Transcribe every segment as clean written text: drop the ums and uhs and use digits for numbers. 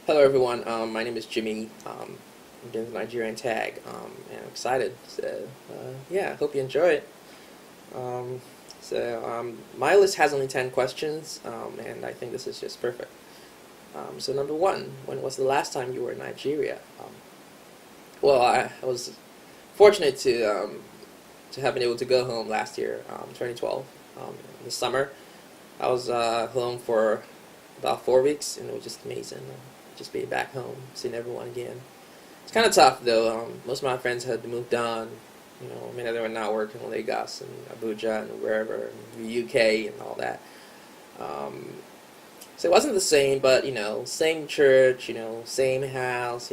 Hello everyone, my name is Jimmy. I'm doing the Nigerian tag, and I'm excited. So, yeah, I hope you enjoy it. My list has only 10 questions, and I think this is just perfect. So number one, when was the last time you were in Nigeria? I was fortunate to have been able to go home last year, 2012, in the summer. I was home for about 4 weeks, and it was just amazing. Just being back home, seeing everyone again. It's kind of tough though. Most of my friends had moved on. Many of them were not working in Lagos and Abuja and wherever, in the UK and all that. So it wasn't the same, but same church, same house,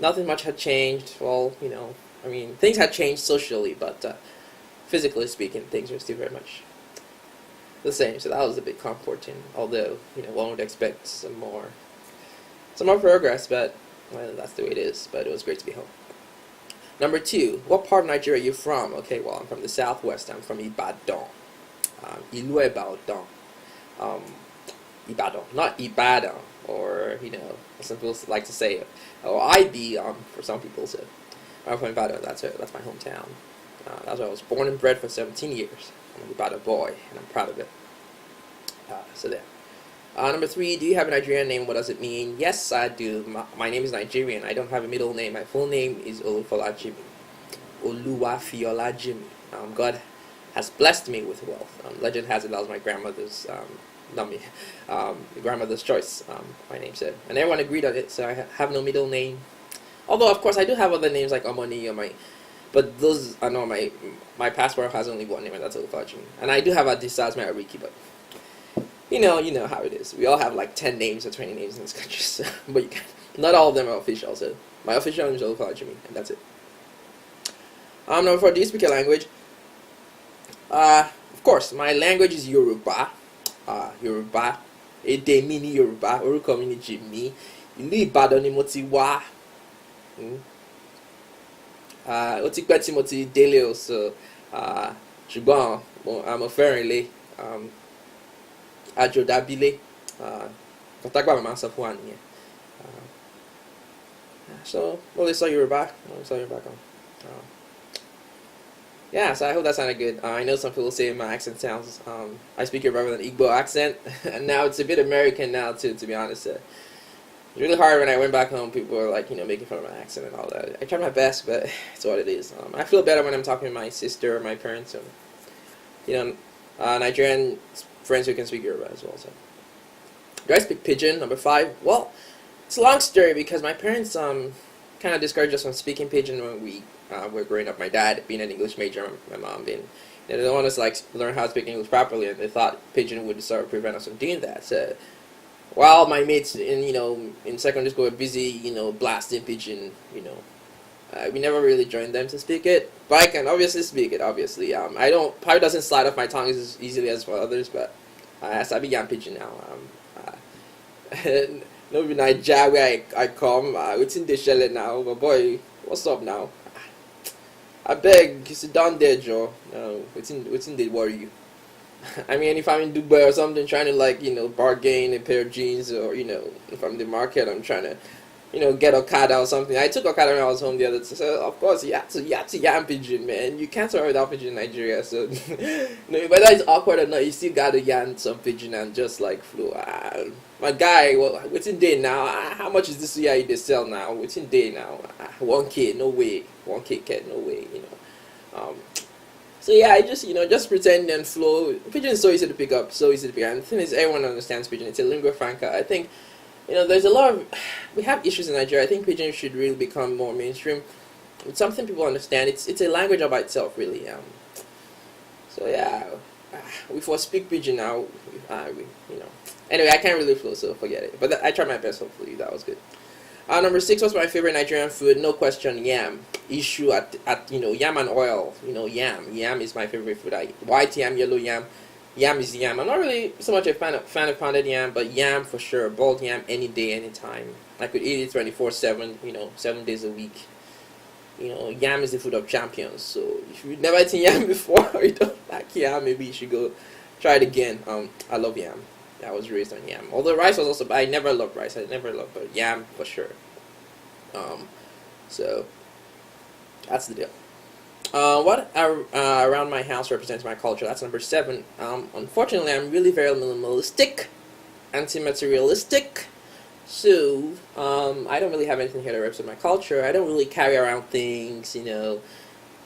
nothing much had changed. Well, things had changed socially, but physically speaking, things were still very much the same. So that was a bit comforting. Although one would expect some more progress, but well, that's the way it is. But it was great to be home. Number two, what part of Nigeria are you from? Okay, well, I'm from the southwest. I'm from Ibadan. Ilu Ibadan. Ibadan, not Ibadan, or some people like to say it. Or IB for some people. So I'm from Ibadan. That's my hometown. That's where I was born and bred for 17 years. I'm an Ibadan boy, and I'm proud of it. So there. Number three, do you have a Nigerian name? What does it mean? Yes, I do. My name is Nigerian. I don't have a middle name. My full name is Olufolajimi. Oluwafiolajimi. God has blessed me with wealth. Legend has it that was my grandmother's, not me, grandmother's choice, my name said. And everyone agreed on it, so I have no middle name. Although, of course, I do have other names like Omoni or but those, I know my passport has only one name, and that's Olufolajimi. And I do have Adisa as my Ariki, but you know how it is. We all have like 10 names or 20 names in this country, so, but not all of them are official. So my official name is Olufolajimi, and that's it. Number four, do you speak a language? Of course, my language is Yoruba. Yoruba. Èdè mi ni Yoruba. Orúkọ mi ni Jimmy. Ìlú Ìbàdàn ni mo ti wá. Ó ti pẹ́ tí mo ti délé o, so ṣùgbọ́n mo fẹ́ràn ilé. Àjò dábílé. Kọ́tàgbà máa ń sọ fún wa nìyẹn. So, mo lè sọ Yorùbá. Yeah, so I hope that sounded good. I know some people say my accent sounds, I speak Yoruba with an Igbo accent, and now it's a bit American now too, to be honest. It's really hard when I went back home. People were like, making fun of my accent and all that. I try my best, but it's what it is. I feel better when I'm talking to my sister or my parents, and, Nigerian friends who can speak Yoruba as well. So, do I speak Pidgin? Number five. Well, it's a long story because my parents kind of discouraged us from speaking Pidgin when we were growing up. My dad being an English major, my mom being, they don't want us to learn how to speak English properly, and they thought Pidgin would sort of prevent us from doing that. So while my mates in secondary school were busy blasting Pidgin, we never really joined them to speak it, but I can obviously speak it. Obviously, probably doesn't slide off my tongue as easily as for others, but as I began Pidgin now. No, be Naija where I come. It's in the shell now, but boy, what's up now? I beg, sit down there, Joe. No, it's in they worry you. I mean, if I'm in Dubai or something, trying to bargain a pair of jeans, or if I'm in the market, I'm trying to get Okada or something. I took Okada when I was home the other day, so of course you have to yam Pidgin, man. You can't survive without Pidgin in Nigeria, so whether it's awkward or not, you still gotta yam some Pidgin and just flow. My guy, what's in day now? How much is this suya they sell now? What's in day now? 1K, no way. 1K, no way. So yeah, I just pretend and flow. Pidgin is so easy to pick up, so easy to pick up. And the thing is, everyone understands Pidgin. It's a lingua franca. I think there's a lot of, we have issues in Nigeria. I think Pidgin should really become more mainstream. It's something people understand. It's a language all by itself, really. So yeah, we for speak Pidgin now. Anyway, I can't really flow, so forget it. But I tried my best. Hopefully, that was good. Number six, what's my favorite Nigerian food? No question, yam. Issue at yam and oil. Yam. Yam is my favorite food. White yam, yellow yam. Yam is yam. I'm not really so much a fan of pounded yam, but yam for sure. Boiled yam any day, anytime. I could eat it 24/7. 7 days a week. Yam is the food of champions. So if you've never eaten yam before, or you don't like yam, maybe you should go try it again. I love yam. I was raised on yam. Although rice was also, I never loved rice. I never loved, but yam for sure. So that's the deal. What around my house represents my culture? That's number 7. Unfortunately, I'm really very minimalistic, anti-materialistic. So I don't really have anything here that represents my culture. I don't really carry around things,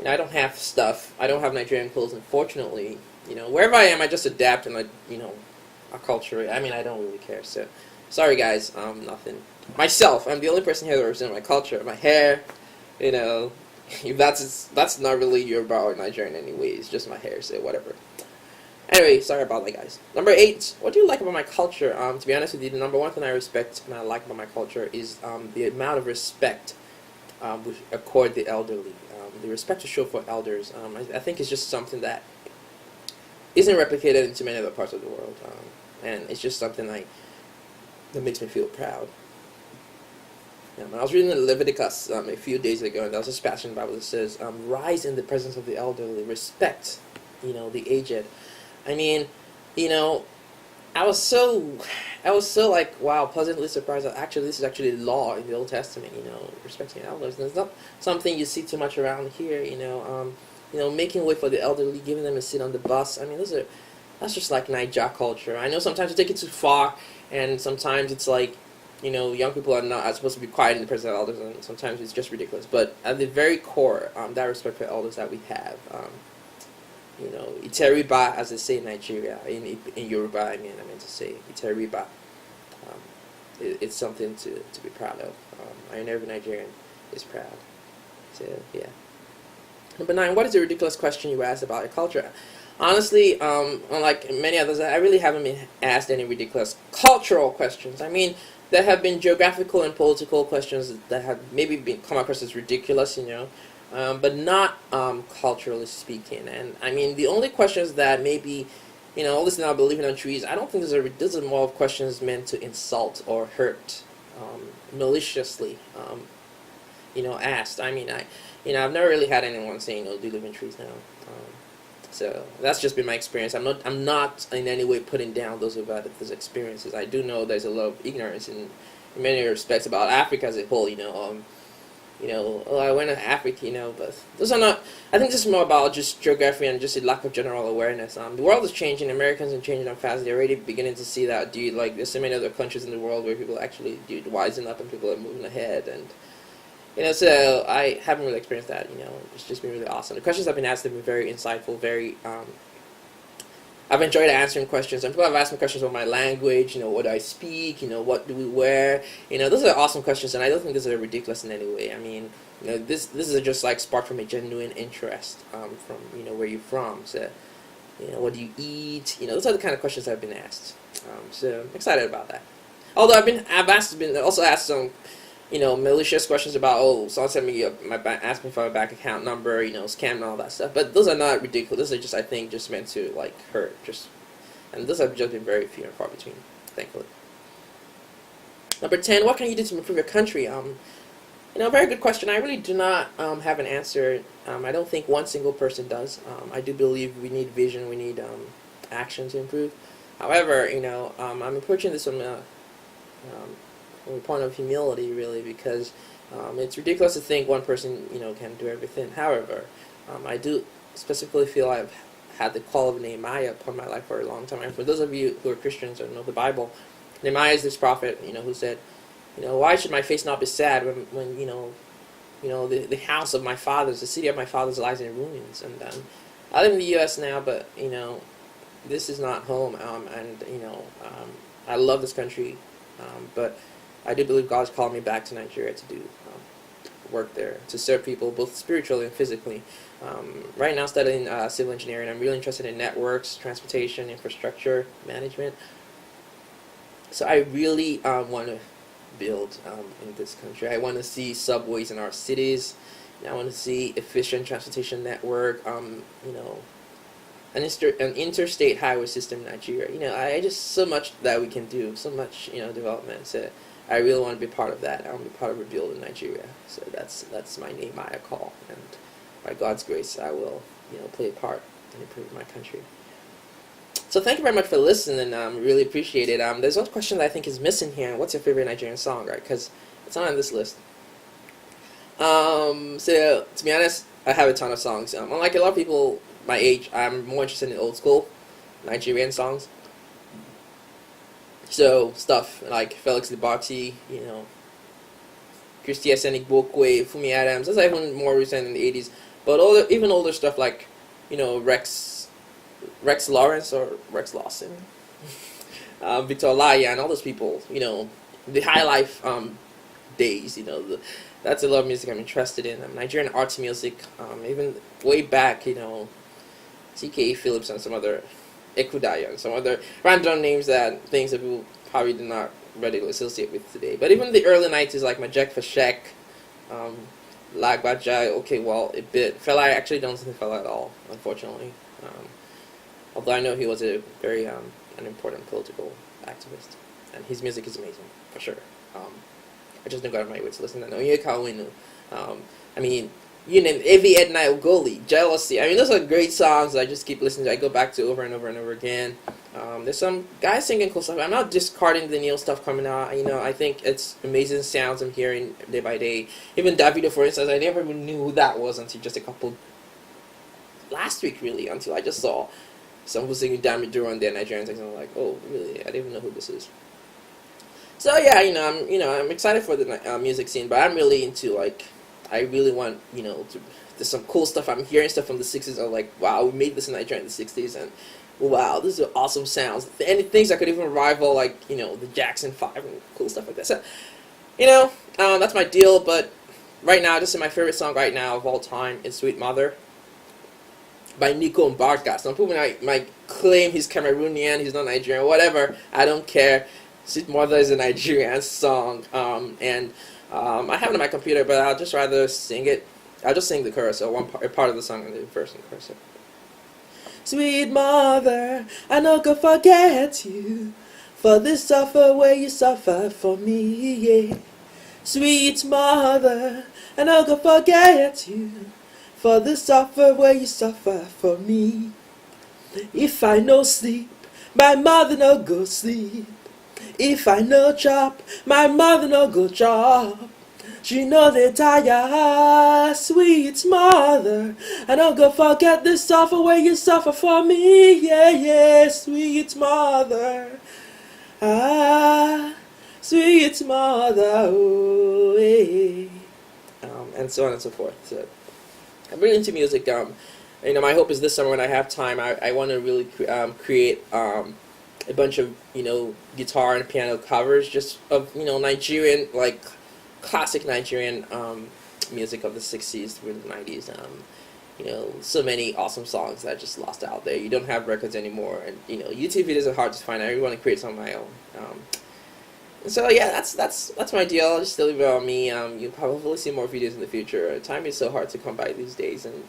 I don't have stuff. I don't have Nigerian clothes, unfortunately. Wherever I am, I just adapt and a culture. I mean, I don't really care. So, sorry guys. Nothing. Myself. I'm the only person here that represents my culture. My hair. If that's not really Yoruba or Nigerian anyway. It's just my hair. So whatever. Anyway, sorry about that, guys. Number 8. What do you like about my culture? To be honest with you, the number 1 thing I respect and I like about my culture is the amount of respect we accord the elderly. The respect to show for elders. I think it's just something that isn't replicated in too many other parts of the world, and it's just something that makes me feel proud. I was reading Leviticus a few days ago, and there was this passage in the Bible that says, "Rise in the presence of the elderly, respect, the aged." I mean, I was so like, wow, pleasantly surprised that this is actually law in the Old Testament. Respecting elders. And it's not something you see too much around here. Making way for the elderly, giving them a seat on the bus. I mean, that's just like Naija culture. I know sometimes you take it too far, and sometimes it's like, young people are supposed to be quiet in the presence of elders, and sometimes it's just ridiculous. But at the very core, that respect for elders that we have, Iteriba, as they say in Nigeria, in Yoruba, I meant to say Iteriba. It's something to be proud of. I know every Nigerian is proud. So yeah. Number 9, what is the ridiculous question you asked about your culture? Honestly, unlike many others, I really haven't been asked any ridiculous cultural questions. I mean, there have been geographical and political questions that have maybe come across as ridiculous, but not culturally speaking. And I mean, the only questions that maybe, listen, about believing on trees, I don't think these are more of questions meant to insult or hurt maliciously, asked. I mean, I've never really had anyone saying, "Oh, do you live in trees now?" So that's just been my experience. I'm not in any way putting down those who've had those experiences. I do know there's a lot of ignorance in many respects about Africa as a whole. I went to Africa, but those are not. I think this is more about just geography and just a lack of general awareness. The world is changing. Americans are changing fast. They're already beginning to see that. There's so many other countries in the world where people actually wisen up and people are moving ahead and. So I haven't really experienced that, it's just been really awesome. The questions I've been asked have been very insightful, I've enjoyed answering questions, and people have asked me questions about my language, what do I speak, what do we wear, those are awesome questions, and I don't think these are ridiculous in any way. I mean, this is just like sparked from a genuine interest, from, where you're from, so, what do you eat, those are the kind of questions I've been asked, so I'm excited about that. Although I've been also asked some, malicious questions about, someone sent me asked me for my bank account number, scam and all that stuff. But those are not ridiculous. Those are just, I think, just meant to, hurt. And those have just been very few and far between, thankfully. Number 10, what can you do to improve your country? Very good question. I really do not have an answer. I don't think one single person does. I do believe we need vision, we need action to improve. However, I'm approaching this from a point of humility, really, because it's ridiculous to think one person, can do everything. However, I do specifically feel I've had the call of Nehemiah upon my life for a long time. And for those of you who are Christians or know the Bible, Nehemiah is this prophet, who said, why should my face not be sad when the house of my fathers, the city of my fathers lies in ruins. And I live in the U.S. now, but, this is not home, and, I love this country, but I do believe God's called me back to Nigeria to do work there, to serve people both spiritually and physically. Right now studying civil engineering. I'm really interested in networks, transportation, infrastructure, management. So I really want to build in this country. I want to see subways in our cities. I want to see efficient transportation network, an interstate highway system in Nigeria. I just so much that we can do, so much development. So I really want to be part of that. I want to be part of rebuilding Nigeria. So that's my Nehemiah call, and by God's grace, I will play a part in improving my country. So thank you very much for listening. Really appreciate it. There's one question that I think is missing here. What's your favorite Nigerian song, right? Because it's not on this list. So to be honest, I have a ton of songs. Unlike a lot of people my age, I'm more interested in old school Nigerian songs. So stuff like Felix Libati, Christy Esenik-Bokwe, Fumi Adams. That's even more recent in the 80s. But even older stuff like, Rex Lawrence or Rex Lawson, Victor Olaya, and all those people. The high life days. That's a lot of music I'm interested in. Nigerian arts music, even way back. TK Phillips and some other Ekudaya and some other random names things that people probably do not readily associate with today. But even the early 90s, like Majek Fashek, Lagbaja, okay, well, a bit. Fela, I actually don't listen to Fela at all, unfortunately. Although I know he was a very an important political activist, and his music is amazing, for sure. I just don't go out of my way to listen to Oye Kawinu. I mean, you name Evi Edna Ogoli, Jealousy. I mean, those are great songs that I just keep listening to. I go back to over and over and over again. There's some guys singing cool stuff. I'm not discarding the new stuff coming out. I think it's amazing sounds I'm hearing day by day. Even Davido, for instance, I never even knew who that was until just last week, really, until I just saw someone singing Damiduro on their Nigerian things, and I'm like, oh, really? I didn't even know who this is. So yeah, I'm excited for the music scene, but I'm really into I really want there's some cool stuff. I'm hearing stuff from the 60s. I'm like, wow, we made this in Nigeria in the 60s, and wow, these are awesome sounds. And things that could even rival the Jackson 5 and cool stuff like that. So that's my deal. But right now, this is my favorite song right now of all time. It's Sweet Mother by Nico Mbarka. Some people might claim he's Cameroonian, he's not Nigerian, whatever. I don't care. Sweet Mother is a Nigerian song, and I have it on my computer, but I'll just rather sing it. I'll just sing the chorus, so a part of the song and the verse and chorus. Sweet mother, I no go forget you, for this suffer where you suffer for me, yeah. Sweet mother, I no go forget you, for this suffer where you suffer for me. If I no sleep, my mother no go sleep. If I no chop, my mother no go chop. She know they tire, sweet mother. I don't go forget the suffer where you suffer for me, yeah, yeah, sweet mother. Ah, sweet mother, oh, hey. And so on and so forth. So, I'm really into music. My hope is this summer when I have time, I want to really create a bunch of guitar and piano covers just of Nigerian classic Nigerian music of the 60s through the 90s. So many awesome songs that I just lost out there. You don't have records anymore, and YouTube videos are hard to find. I really want to create some of my own. So yeah, that's my deal. I'll just leave it on me. You'll probably see more videos in the future. Time is so hard to come by these days, and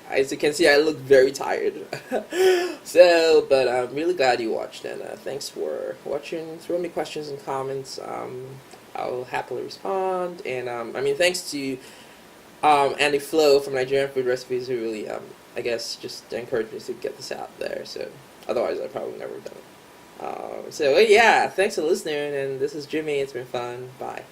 as you can see, I look very tired. But I'm really glad you watched, and thanks for watching. Throw me questions and comments. I'll happily respond. And thanks to Andy Flo from Nigerian Food Recipes, who really, I guess, just encouraged me to get this out there. So otherwise, I probably never done it. So yeah, thanks for listening. And this is Jimmy. It's been fun. Bye.